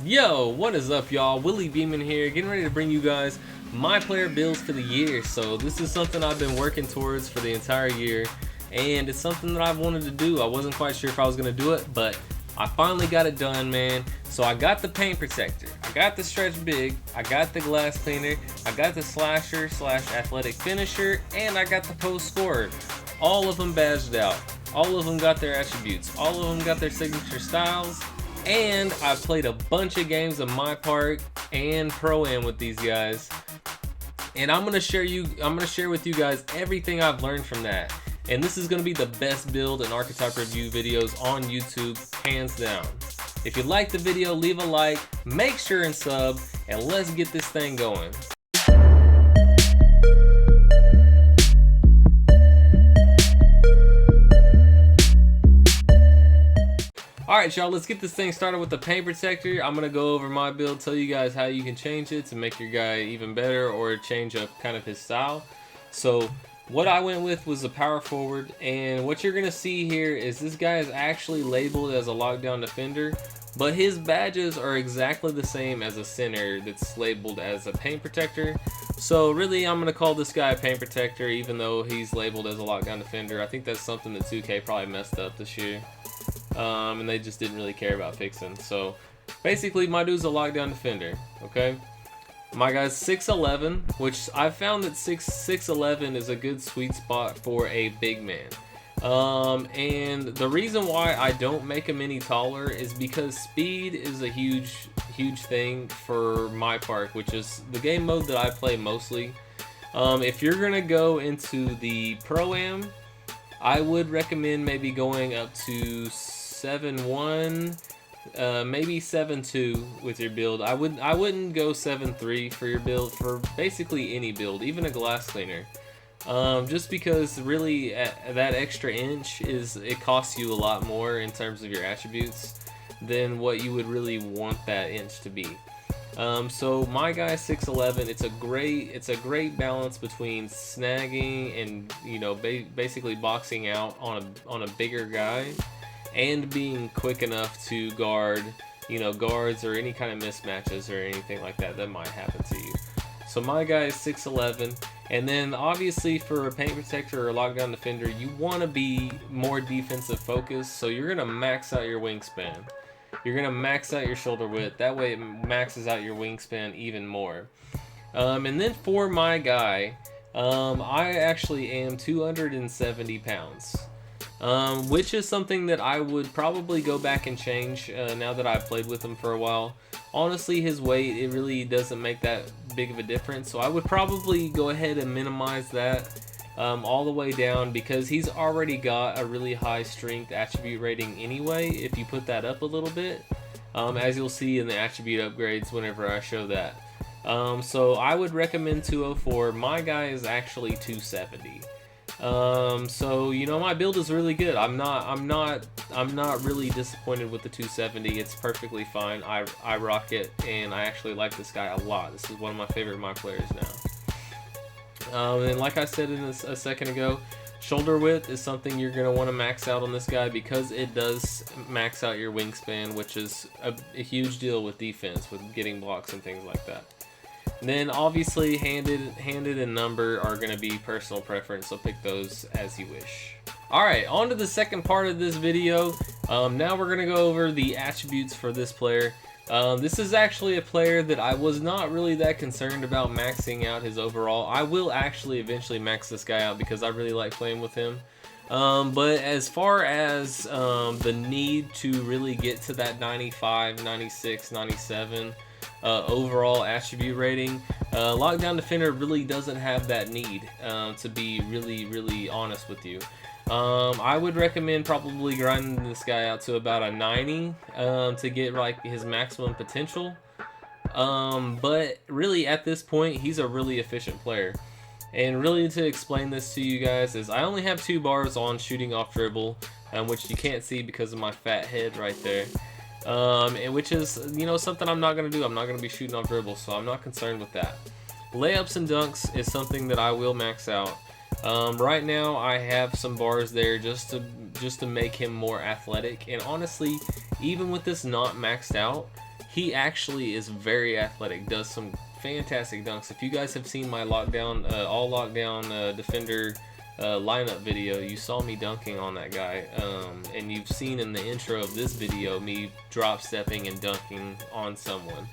Yo, what is up, y'all? Willie Beeman here, getting ready to bring you guys my player builds for the year. So this is something I've been working towards for the entire year, and it's something that I've wanted to do. I wasn't quite sure if I was gonna do it, but I finally got it done, man. So I got the paint protector, I got the stretch big, I got the glass cleaner, I got the slasher slash athletic finisher, and I got the post scorer. All of them badged out. All of them got their attributes. All of them got their signature styles. And I've played a bunch of games of MyPark and Pro-Am with these guys, and I'm gonna share with you guys everything I've learned from that. And this is gonna be the best build and archetype review videos on YouTube, hands down. If you like the video, leave a like, make sure and sub, and let's get this thing going. Alright, y'all, let's get this thing started with the paint protector. I'm going to go over my build, tell you guys how you can change it to make your guy even better or change up kind of his style. So what I went with was a power forward, and what you're going to see here is this guy is actually labeled as a lockdown defender, but his badges are exactly the same as a center that's labeled as a paint protector. So really, I'm going to call this guy a paint protector even though he's labeled as a lockdown defender. I think that's something that 2K probably messed up this year. And they just didn't really care about fixing. So basically my dude's a lockdown defender, okay? My guy's 6'11", which I found that 6'11" is a good sweet spot for a big man. And the reason why I don't make him any taller is because speed is a huge thing for MyPark, which is the game mode that I play mostly. If you're gonna go into the Pro-Am, I would recommend maybe going up to 7'1", maybe 7'2" with your build. I wouldn't go 7'3" for your build for basically any build, even a glass cleaner. Just because really that extra inch it costs you a lot more in terms of your attributes than what you would really want that inch to be. So my guy 6'11", it's a great balance between snagging and, you know, basically boxing out on a bigger guy and being quick enough to guard, you know, guards or any kind of mismatches or anything like that might happen to you. So my guy is 6'11", and then obviously for a paint protector or a lockdown defender, you want to be more defensive focused, so you're gonna max out your wingspan. You're gonna max out your shoulder width. That way it maxes out your wingspan even more. And then for my guy, I actually am 270 pounds, which is something that I would probably go back and change now that I've played with him for a while. Honestly, his weight, it really doesn't make that big of a difference, so I would probably go ahead and minimize that all the way down, because he's already got a really high strength attribute rating anyway if you put that up a little bit, as you'll see in the attribute upgrades whenever I show that. So I would recommend 204. My guy is actually 270. So you know, my build is really good. I'm not really disappointed with the 270. It's perfectly fine. I rock it, and I actually like this guy a lot. This is one of my favorite MyPlayers now. And like I said a second ago, shoulder width is something you're going to want to max out on this guy, because it does max out your wingspan, which is a huge deal with defense, with getting blocks and things like that. And then obviously handed and number are going to be personal preference, so pick those as you wish. Alright, on to the second part of this video. Now we're going to go over the attributes for this player. This is actually a player that I was not really that concerned about maxing out his overall. I will actually eventually max this guy out because I really like playing with him. But as far as the need to really get to that 95, 96, 97 overall attribute rating, Lockdown Defender really doesn't have that need, to be really honest with you. I would recommend probably grinding this guy out to about a 90 to get like his maximum potential. But really at this point, he's a really efficient player. And really, to explain this to you guys, is I only have 2 bars on shooting off dribble, which you can't see because of my fat head right there. And which is, you know, something I'm not going to do. I'm not going to be shooting off dribble, so I'm not concerned with that. Layups and dunks is something that I will max out. Right now I have some bars there just to make him more athletic, and honestly, even with this not maxed out, he actually is very athletic, does some fantastic dunks. If you guys have seen my lockdown, all lockdown defender lineup video, you saw me dunking on that guy, and you've seen in the intro of this video me drop stepping and dunking on someone.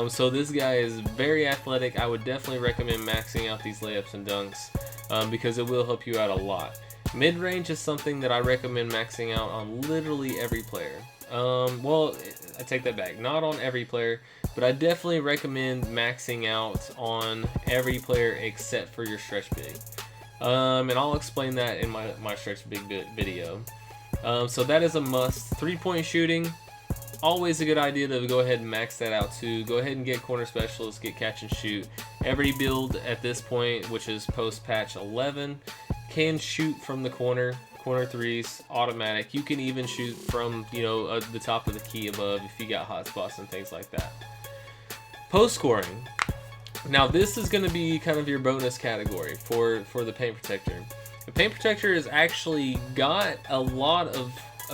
So this guy is very athletic. I would definitely recommend maxing out these layups and dunks because it will help you out a lot. Mid-range is something that I recommend maxing out on literally every player. Well, I take that back. Not on every player, but I definitely recommend maxing out on every player except for your stretch big. And I'll explain that in my stretch big video. So that is a must. 3-point shooting, always a good idea to go ahead and max that out too. Go ahead and get corner specialists, get catch and shoot. Every build at this point, which is post patch 11, can shoot from the corner threes, automatic. You can even shoot from, you know, the top of the key above if you got hot spots and things like that. Post scoring. Now this is going to be kind of your bonus category for the paint protector. The paint protector has actually got a lot of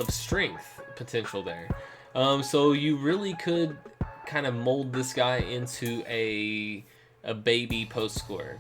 strength potential there. So you really could kind of mold this guy into a baby post scorer.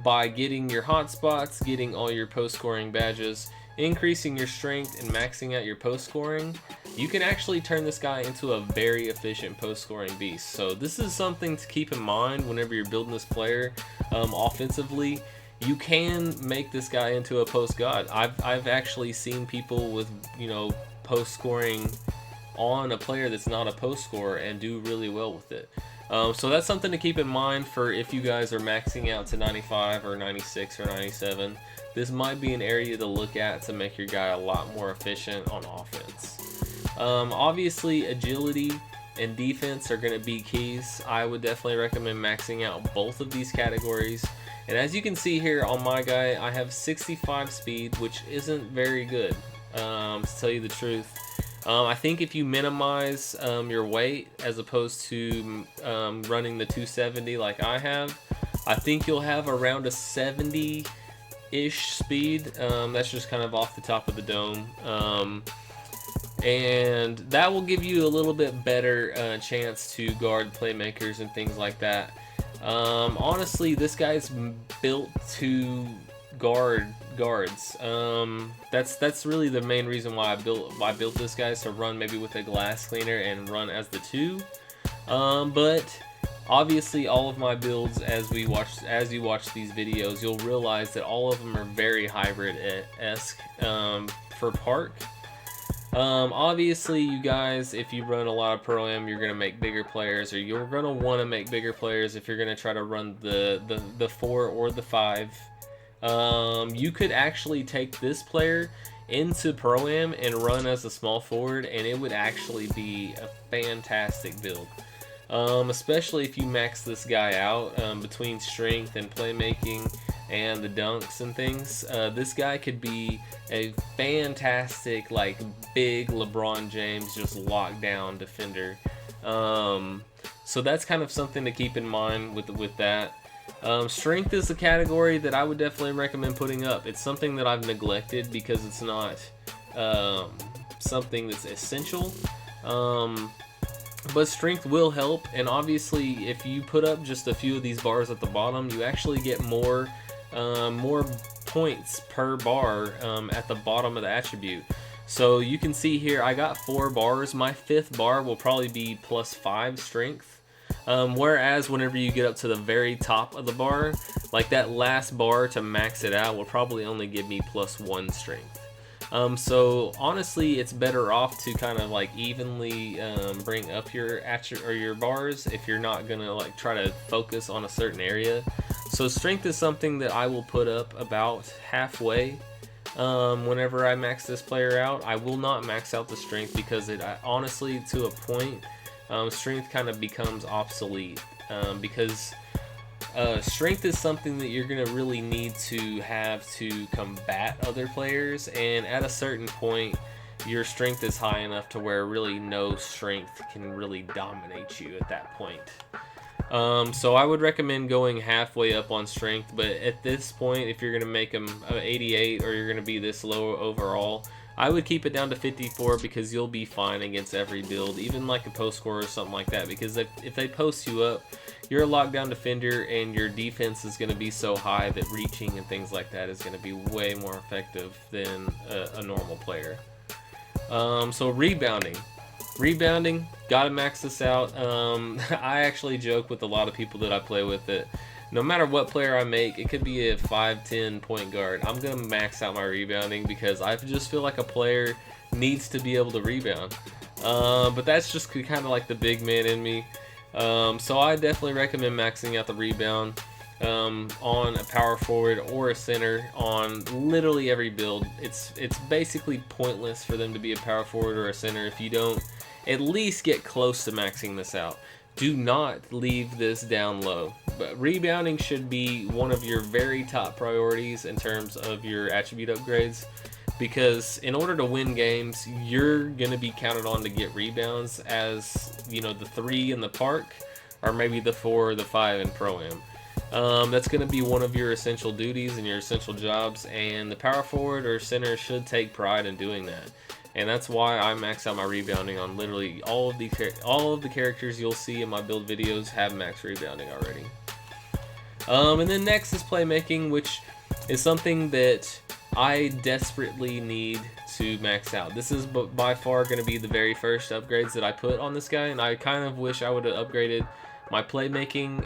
By getting your hot spots, getting all your post scoring badges, increasing your strength, and maxing out your post scoring, you can actually turn this guy into a very efficient post scoring beast. So this is something to keep in mind whenever you're building this player offensively. You can make this guy into a post god. I've actually seen people with, you know, post scoring on a player that's not a post scorer and do really well with it. So that's something to keep in mind for if you guys are maxing out to 95 or 96 or 97. This might be an area to look at to make your guy a lot more efficient on offense. Obviously, agility and defense are going to be keys. I would definitely recommend maxing out both of these categories. And as you can see here on my guy, I have 65 speed, which isn't very good, to tell you the truth. I think if you minimize your weight as opposed to running the 270 like I have, I think you'll have around a 70-ish speed. That's just kind of off the top of the dome. And that will give you a little bit better chance to guard playmakers and things like that. Honestly, this guy's built to guards. That's really the main reason why I built this guy, to run maybe with a glass cleaner and run as the 2. But obviously all of my builds, as you watch these videos, you'll realize that all of them are very hybrid-esque for park. Obviously, you guys, if you run a lot of Pro-Am, you're going to make bigger players, or you're going to want to make bigger players if you're going to try to run the 4 or the 5. You could actually take this player into Pro-Am and run as a small forward, and it would actually be a fantastic build. Especially if you max this guy out between strength and playmaking and the dunks and things. This guy could be a fantastic, like, big LeBron James, just lockdown defender. So that's kind of something to keep in mind with that. Strength is a category that I would definitely recommend putting up. It's something that I've neglected because it's not something that's essential. But strength will help, and obviously if you put up just a few of these bars at the bottom, you actually get more points per bar at the bottom of the attribute. So you can see here I got 4 bars. My 5th bar will probably be +5 strength. Whereas whenever you get up to the very top of the bar, like that last bar to max it out will probably only give me +1 strength. So honestly, it's better off to kind of like evenly bring up your bars if you're not gonna like try to focus on a certain area. So strength is something that I will put up about halfway. Whenever I max this player out, I will not max out the strength because honestly, to a point, strength kind of becomes obsolete because strength is something that you're going to really need to have to combat other players, and at a certain point your strength is high enough to where really no strength can really dominate you at that point. So I would recommend going halfway up on strength, but at this point, if you're going to make them 88 or you're going to be this low overall, I would keep it down to 54 because you'll be fine against every build, even like a post scorer or something like that, because if they post you up, you're a lockdown defender and your defense is going to be so high that reaching and things like that is going to be way more effective than a normal player. So rebounding, gotta max this out. I actually joke with a lot of people that I play with that no matter what player I make, it could be a 5-10 point guard, I'm gonna max out my rebounding because I just feel like a player needs to be able to rebound. But that's just kind of like the big man in me. So I definitely recommend maxing out the rebound on a power forward or a center on literally every build. It's basically pointless for them to be a power forward or a center if you don't at least get close to maxing this out. Do not leave this down low. But rebounding should be one of your very top priorities in terms of your attribute upgrades, because in order to win games, you're going to be counted on to get rebounds as, you know, the 3 in the park, or maybe the 4 or the 5 in Pro-Am. That's going to be one of your essential duties and your essential jobs, and the power forward or center should take pride in doing that. And that's why I max out my rebounding on literally all of the characters you'll see in my build videos have max rebounding already. And then next is playmaking, which is something that I desperately need to max out. This is by far going to be the very first upgrades that I put on this guy, and I kind of wish I would have upgraded my playmaking,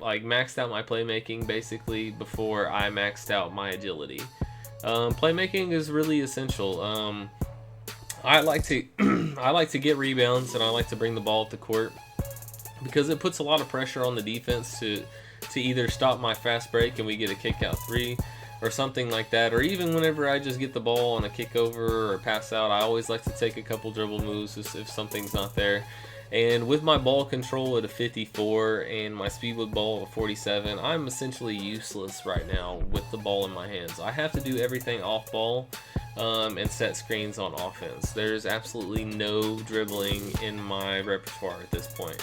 like maxed out my playmaking basically before I maxed out my agility. Playmaking is really essential. I like to get rebounds, and I like to bring the ball up the court because it puts a lot of pressure on the defense to either stop my fast break and we get a kick out 3 or something like that, or even whenever I just get the ball on a kick over or pass out, I always like to take a couple dribble moves if something's not there. And with my ball control at a 54 and my speed with ball at 47, I'm essentially useless right now with the ball in my hands. I have to do everything off ball and set screens on offense. There's absolutely no dribbling in my repertoire at this point.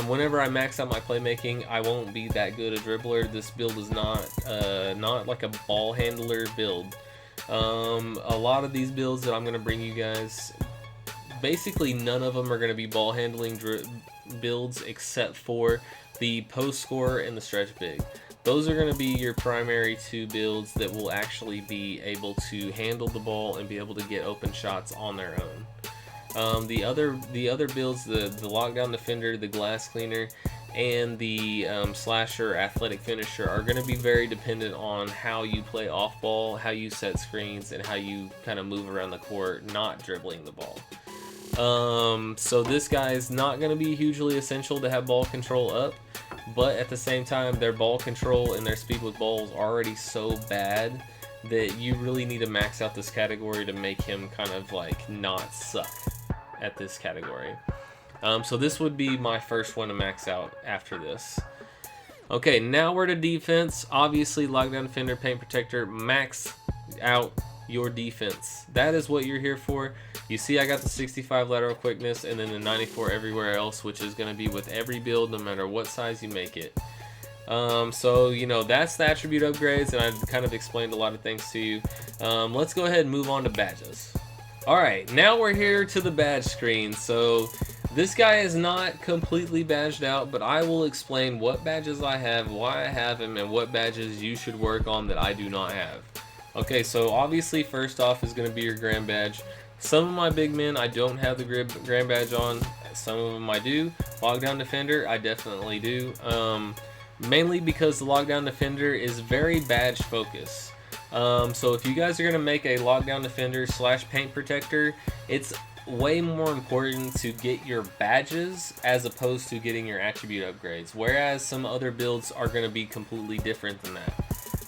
Whenever I max out my playmaking, I won't be that good a dribbler. This build is not like a ball handler build. A lot of these builds that I'm going to bring you guys, basically none of them are going to be ball handling builds except for the post scorer and the stretch big. Those are going to be your primary 2 builds that will actually be able to handle the ball and be able to get open shots on their own. The other builds, the lockdown defender, the glass cleaner, and the slasher athletic finisher are going to be very dependent on how you play off ball, how you set screens, and how you kind of move around the court, not dribbling the ball. So this guy is not going to be hugely essential to have ball control up, but at the same time, their ball control and their speed with ball is already so bad that you really need to max out this category to make him kind of like not suck at this category. So this would be my first one to max out after this. Okay, now we're to defense. Obviously, lockdown defender, paint protector, max out your defense. That is what you're here for. You see I got the 65 lateral quickness and then the 94 everywhere else, which is going to be with every build no matter what size you make it. So, you know, that's the attribute upgrades, and I've kind of explained a lot of things to you. Let's go ahead and move on to badges. Alright, now we're here to the badge screen. So this guy is not completely badged out, but I will explain what badges I have, why I have them, and what badges you should work on that I do not have. Okay, so obviously first off is going to be your grand badge. Some of my big men I don't have the grand badge on, some of them I do. Lockdown defender I definitely do, mainly because the lockdown defender is very badge focused. So if you guys are going to make a lockdown defender / paint protector, it's way more important to get your badges as opposed to getting your attribute upgrades, whereas some other builds are going to be completely different than that.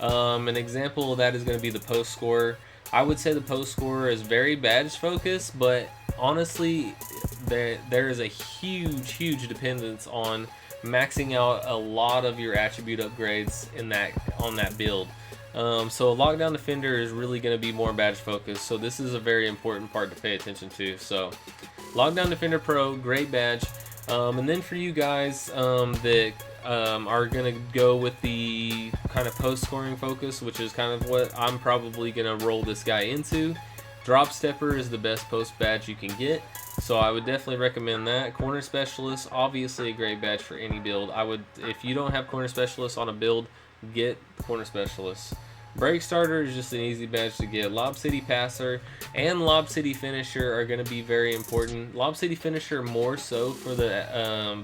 An example of that is going to be the post scorer. I would say the post scorer is very badge focused, but honestly there is a huge dependence on maxing out a lot of your attribute upgrades on that build. So a lockdown defender is really going to be more badge focused, so this is a very important part to pay attention to. So lockdown defender pro, great badge. And then for you guys that are going to go with the kind of post scoring focus, which is kind of what I'm probably going to roll this guy into, Drop Stepper is the best post badge you can get, so I would definitely recommend that. Corner Specialist, obviously a great badge for any build. If you don't have Corner Specialist on a build, get Corner Specialist. Break Starter is just an easy badge to get. Lob City Passer and Lob City Finisher are going to be very important. Lob City Finisher more so for the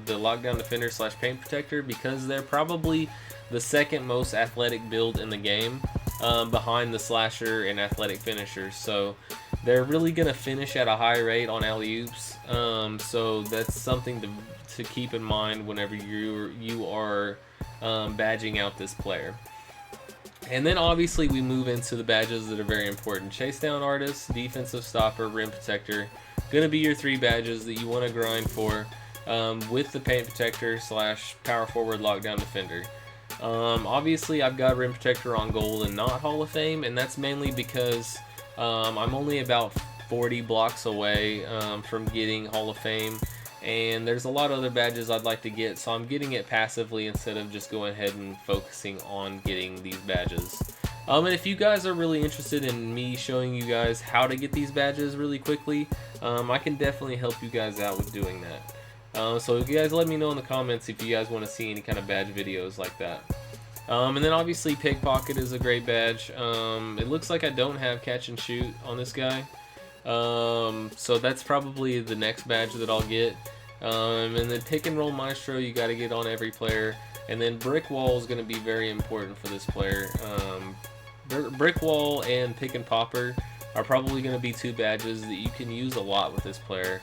Lockdown Defender / Paint Protector, because they're probably the second most athletic build in the game, behind the Slasher and Athletic Finishers. So they're really going to finish at a high rate on alley-oops. So that's something to keep in mind whenever you are badging out this player. And then obviously we move into the badges that are very important. Chase Down Artist, Defensive Stopper, Rim Protector. Gonna be your 3 badges that you want to grind for, with the Paint Protector / Power Forward Lockdown Defender. Obviously I've got Rim Protector on gold and not Hall of Fame, and that's mainly because I'm only about 40 blocks away from getting Hall of Fame. And there's a lot of other badges I'd like to get, so I'm getting it passively instead of just going ahead and focusing on getting these badges. And if you guys are really interested in me showing you guys how to get these badges really quickly, I can definitely help you guys out with doing that. So you guys let me know in the comments if you guys want to see any kind of badge videos like that. And then obviously Pickpocket is a great badge. It looks like I don't have Catch and Shoot on this guy. So that's probably the next badge that I'll get. And then Pick and Roll Maestro you got to get on every player. And then Brick Wall is going to be very important for this player. Brick Wall and Pick and Popper are probably going to be 2 badges that you can use a lot with this player.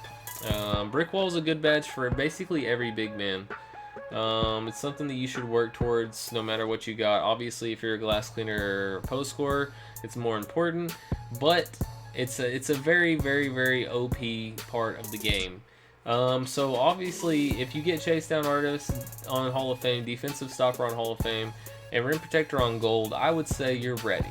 Brick Wall is a good badge for basically every big man. It's something that you should work towards no matter what you got. Obviously if you're a glass cleaner or post scorer, it's more important, but it's a very, very, very OP part of the game. So obviously if you get Chase Down Artist on Hall of Fame, Defensive Stopper on Hall of Fame, and Rim Protector on gold, I would say you're ready,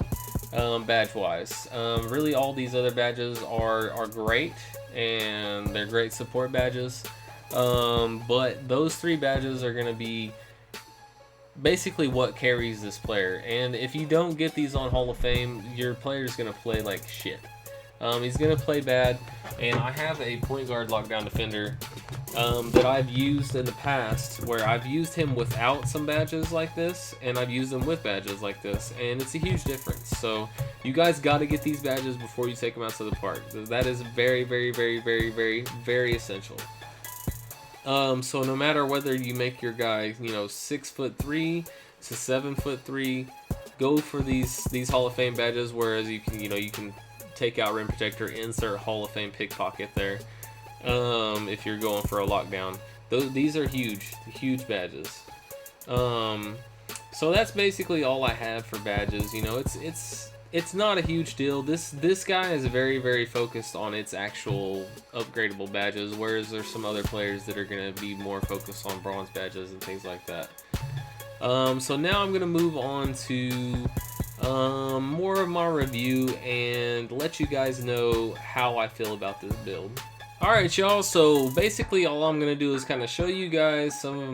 badge wise. Really all these other badges are great, and they're great support badges, but those 3 badges are going to be basically what carries this player. And if you don't get these on Hall of Fame, your player is going to play like shit. He's going to play bad, and I have a point guard lockdown defender that I've used in the past, where I've used him without some badges like this, and I've used him with badges like this, and it's a huge difference. So you guys got to get these badges before you take them out to the park. That is very, very, very, very, very, very essential. So no matter whether you make your guy, 6'3" to 7'3", go for these Hall of Fame badges. Whereas you can take out Rim Protector, insert Hall of Fame Pickpocket there. If you're going for a lockdown, these are huge badges. So that's basically all I have for badges. It's not a huge deal. This guy is very, very focused on its actual upgradable badges, whereas there's some other players that are going to be more focused on bronze badges and things like that. So now I'm going to move on to more of my review and let you guys know how I feel about this build. Alright y'all, so basically all I'm going to do is kind of show you guys some of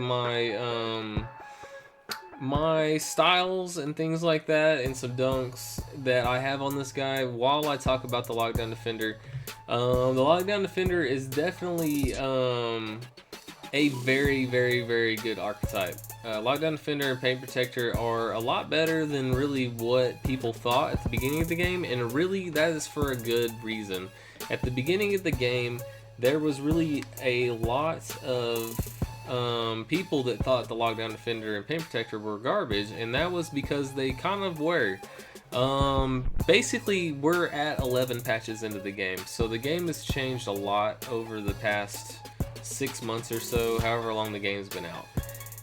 my styles and things like that, and some dunks that I have on this guy while I talk about the Lockdown Defender. The Lockdown Defender is definitely a very, very, very good archetype. Lockdown Defender and Paint Protector are a lot better than really what people thought at the beginning of the game, and really that is for a good reason. At the beginning of the game, there was really a lot of people that thought the Lockdown Defender and Paint Protector were garbage, and that was because they kind of were. Basically, we're at 11 patches into the game, so the game has changed a lot over the past 6 months or so, however long the game's been out.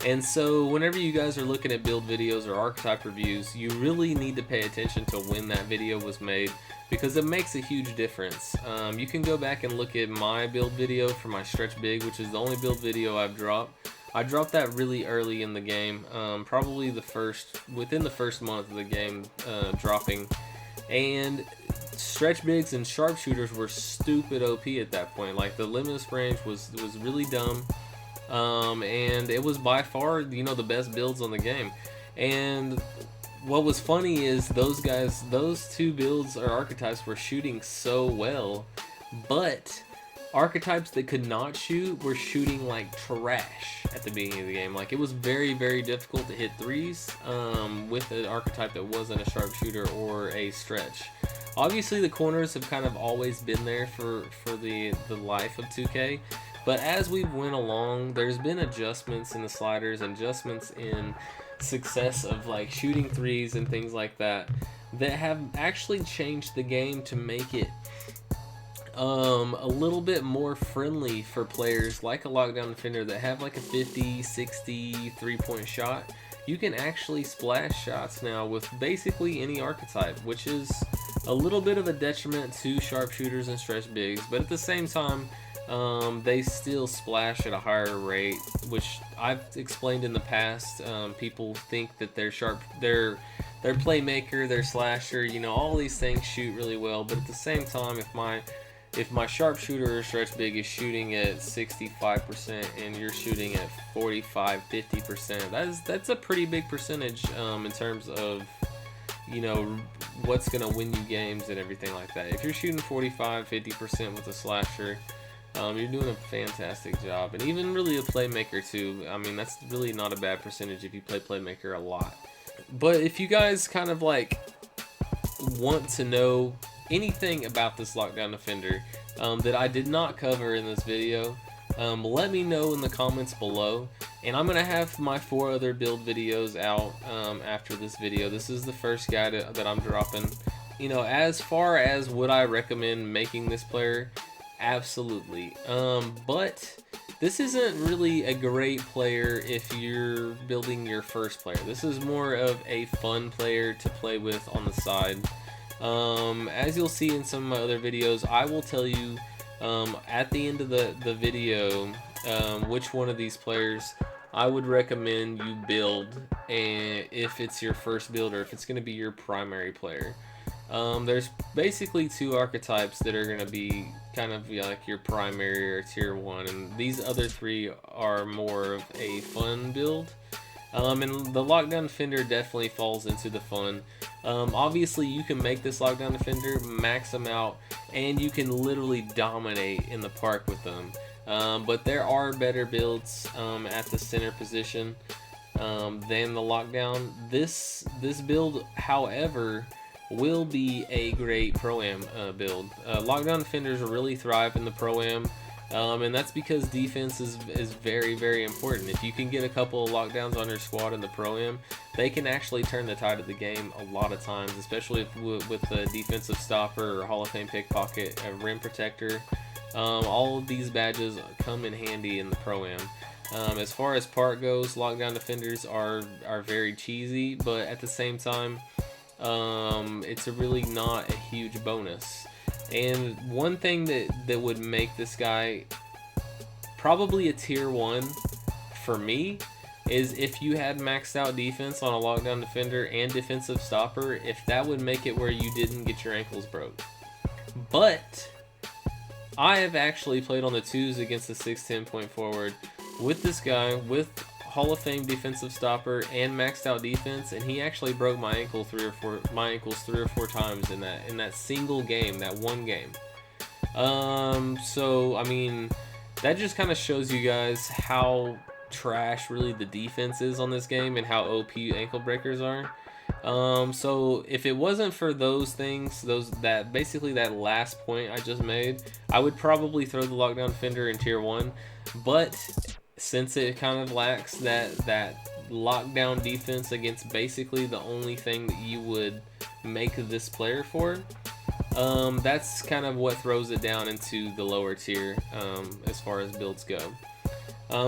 And so whenever you guys are looking at build videos or archetype reviews, you really need to pay attention to when that video was made, because it makes a huge difference. You can go back and look at my build video for my stretch big, which is the only build video I've dropped. I dropped that really early in the game, probably within the first month of the game dropping, and stretch bigs and sharpshooters were stupid OP at that point. Like, the limitless range was really dumb, and it was by far the best builds on the game. And what was funny is those guys, those two builds or archetypes were shooting so well, but archetypes that could not shoot were shooting like trash at the beginning of the game. Like, it was very, very difficult to hit threes with an archetype that wasn't a sharpshooter or a stretch. Obviously, the corners have kind of always been there for the life of 2K, but as we went along, there's been adjustments in the sliders, adjustments in success of like shooting threes and things like that that have actually changed the game to make it a little bit more friendly for players like a lockdown defender that have like a 50, 60 3-point shot. You can actually splash shots now with basically any archetype, which is a little bit of a detriment to sharpshooters and stretch bigs, but at the same time, they still splash at a higher rate, which I've explained in the past. People think that their playmaker, their slasher, you know, all these things shoot really well, but at the same time, if my sharpshooter or stretch big is shooting at 65% and you're shooting at 45-50%, that's a pretty big percentage in terms of, you know, what's gonna win you games and everything like that. If you're shooting 45-50% with a slasher, you're doing a fantastic job. And even really a playmaker too. I mean, that's really not a bad percentage if you play playmaker a lot. But if you guys kind of like want to know anything about this lockdown defender that I did not cover in this video, let me know in the comments below, and I'm gonna have my 4 other build videos out after this video. This is the first guy that I'm dropping. You know, as far as would I recommend making this player, absolutely, but this isn't really a great player if you're building your first player. This is more of a fun player to play with on the side. As you'll see in some of my other videos, I will tell you at the end of the video which one of these players I would recommend you build, and if it's your first build or if it's going to be your primary player. There's basically 2 archetypes that are going to be kind of like your primary or tier 1, and these other 3 are more of a fun build. And the lockdown defender definitely falls into the fun. Obviously, you can make this lockdown defender, max them out, and you can literally dominate in the park with them. But there are better builds at the center position than the lockdown. This build, however, will be a great Pro-Am build. Lockdown defenders really thrive in the Pro-Am. And that's because defense is very, very important. If you can get a couple of lockdowns on your squad in the Pro-Am, they can actually turn the tide of the game a lot of times, especially with a defensive stopper or Hall of Fame pickpocket, a rim protector. All of these badges come in handy in the Pro-Am. As far as park goes, lockdown defenders are very cheesy, but at the same time, it's really not a huge bonus. And one thing that would make this guy probably a tier 1 for me is if you had maxed out defense on a lockdown defender and defensive stopper, if that would make it where you didn't get your ankles broke. But I have actually played on the 2s against the 6'10" point forward with this guy with Hall of Fame defensive stopper and maxed out defense, and he actually broke my ankles 3 or 4 times in that single game, that one game. So I mean, that just kind of shows you guys how trash really the defense is on this game and how OP ankle breakers are. So if it wasn't for those things, basically that last point I just made, I would probably throw the lockdown defender in tier 1, but since it kind of lacks that lockdown defense against basically the only thing that you would make this player for, that's kind of what throws it down into the lower tier as far as builds go.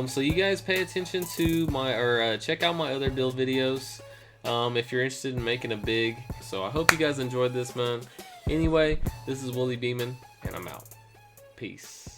So you guys pay attention to check out my other build videos if you're interested in making a big. So I hope you guys enjoyed this, man. Anyway, this is Willie Beeman, and I'm out. Peace.